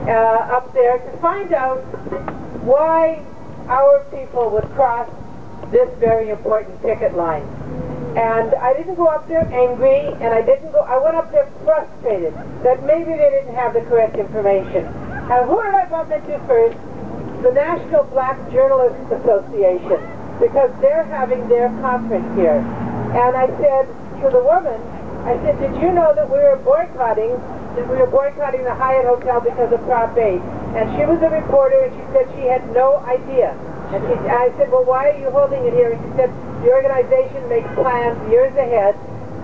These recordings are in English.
up there to find out why our people would cross this very important picket line. And I didn't go up there angry, and I went up there frustrated that maybe they didn't have the correct information. And who did I bump into first? The National Black Journalists Association, because they're having their conference here. And I said to the woman, I said, did you know that we were boycotting the Hyatt Hotel because of Prop 8? And she was a reporter, and she said she had no idea. And I said, well, why are you holding it here? And she said, the organization makes plans years ahead.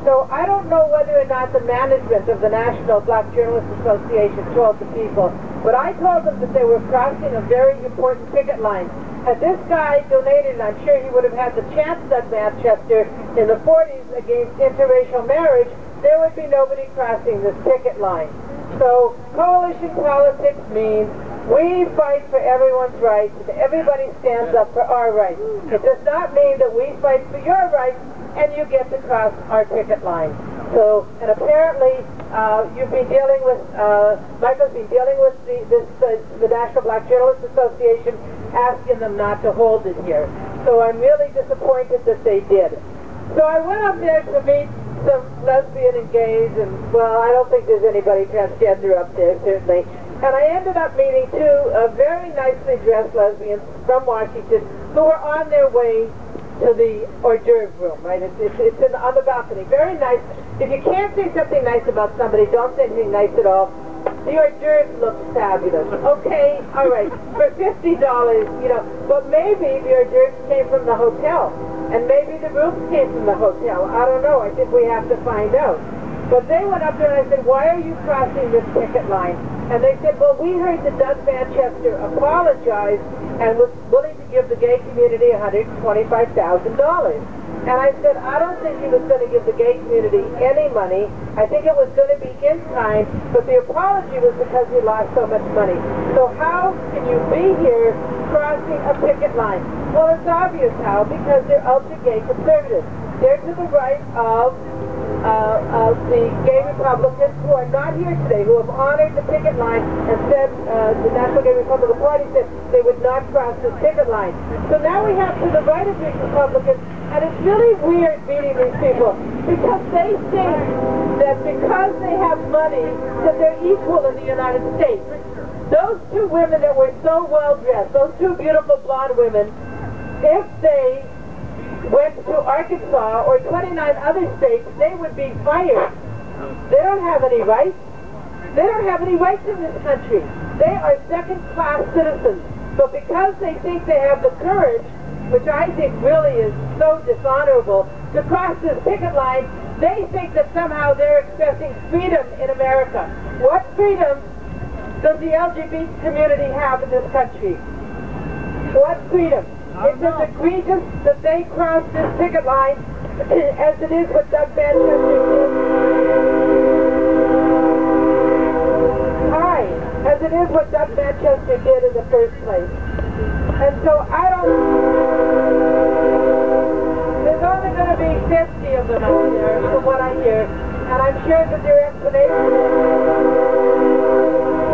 So I don't know whether or not the management of the National Black Journalists Association told the people, but I told them that they were crossing a very important picket line. Had this guy donated, and I'm sure he would have had the chance, Doug Manchester, in the 40s against interracial marriage, there would be nobody crossing this picket line. So coalition politics means we fight for everyone's rights, and everybody stands up for our rights. It does not mean that we fight for your rights and you get to cross our picket line. So, and apparently you've been dealing with, Michael's been dealing with the National Black Journalists Association, asking them not to hold it here. So I'm really disappointed that they did. So I went up there to meet some lesbian and gays, and, well, I don't think there's anybody transgender up there, certainly. And I ended up meeting two very nicely dressed lesbians from Washington who were on their way to the hors d'oeuvre room, right? It's on the balcony. Very nice. If you can't say something nice about somebody, don't say anything nice at all. The hors d'oeuvre looks fabulous. Okay, all right, for $50, you know, but maybe the hors d'oeuvres came from the hotel, and maybe the rooms came from the hotel. I don't know. I think we have to find out. But they went up there and I said, why are you crossing this picket line? And they said, well, we heard that Doug Manchester apologized and was willing to give the gay community $125,000. And I said, I don't think he was going to give the gay community any money. I think it was going to be in kind, but the apology was because he lost so much money. So how can you be here crossing a picket line? Well, it's obvious how, because they're ultra-gay conservatives. They're to the right of the gay Republicans who are not here today, who have honored the picket line and said, the National Gay Republican Party said they would not cross this picket line. So now we have to the right of these Republicans, and it's really weird meeting these people, because they think that because they have money, that they're equal in the United States. Those two women that were so well dressed, those two beautiful blonde women, if they went to Arkansas or 29 other states, they would be fired. They don't have any rights. They don't have any rights in this country. They are second-class citizens. But because they think they have the courage, which I think really is so dishonorable, to cross this picket line, they think that somehow they're expressing freedom in America. What freedom does the LGBT community have in this country? What freedom? It's as egregious that they cross this picket line as it is what Doug Manchester did. Hi, as it is what Doug Manchester did in the first place. And so I don't... There's only going to be 50 of them out there, from what I hear, and I'm sure that their explanation is...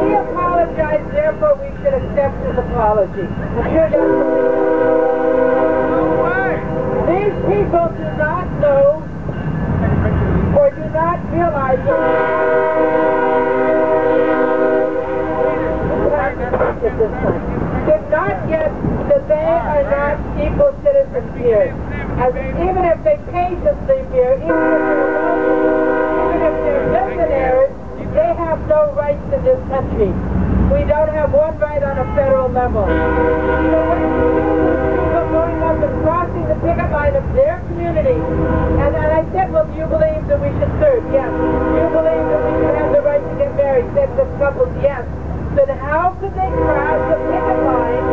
He apologized, therefore we should accept his apology. I'm sure that's what these people do not know or do not realize did not get that they are not equal citizens here. As even if they pay to live here, even if they're millionaires, they have no rights in this country. We don't have one right on a federal level. So when people going up and crossing the picket line of their community, and I said, well, do you believe that we should serve? Yes. Do you believe that we should have the right to get married? Same-sex couples? Yes. Then how could they cross the picket line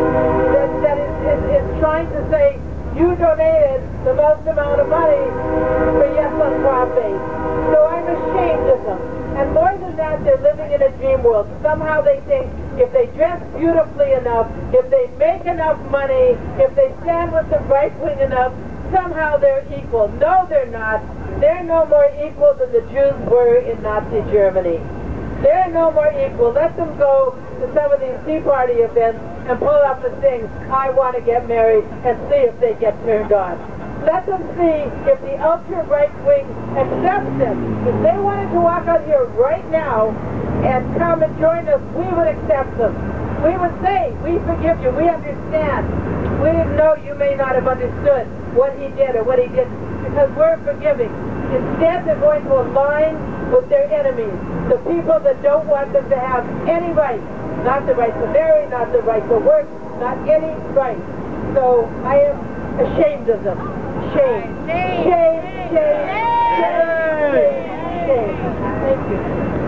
that is trying to say, you donated the most amount of money for yes on Prop 8? So I'm ashamed of them. And more than that, they're living in a dream world. Somehow they think if they dress beautifully enough, if they make enough money, if they stand with the right wing enough, somehow they're equal. No, they're not. They're no more equal than the Jews were in Nazi Germany. They're no more equal. Let them go to some of these Tea Party events and pull up and sing, I want to get married, and see if they get turned on. Let them see if the ultra-right wing accepts it. If they wanted to walk out here right now and come and join us, we would accept them. We would say, we forgive you, we understand. We didn't know you may not have understood what he did or what he didn't, because we're forgiving. Instead, they're going to align with their enemies, the people that don't want them to have any rights. Not the right to marry, not the right to work, not any right. So I am ashamed of them. Shame. Shame, shame, shame, shame, shame. Thank you.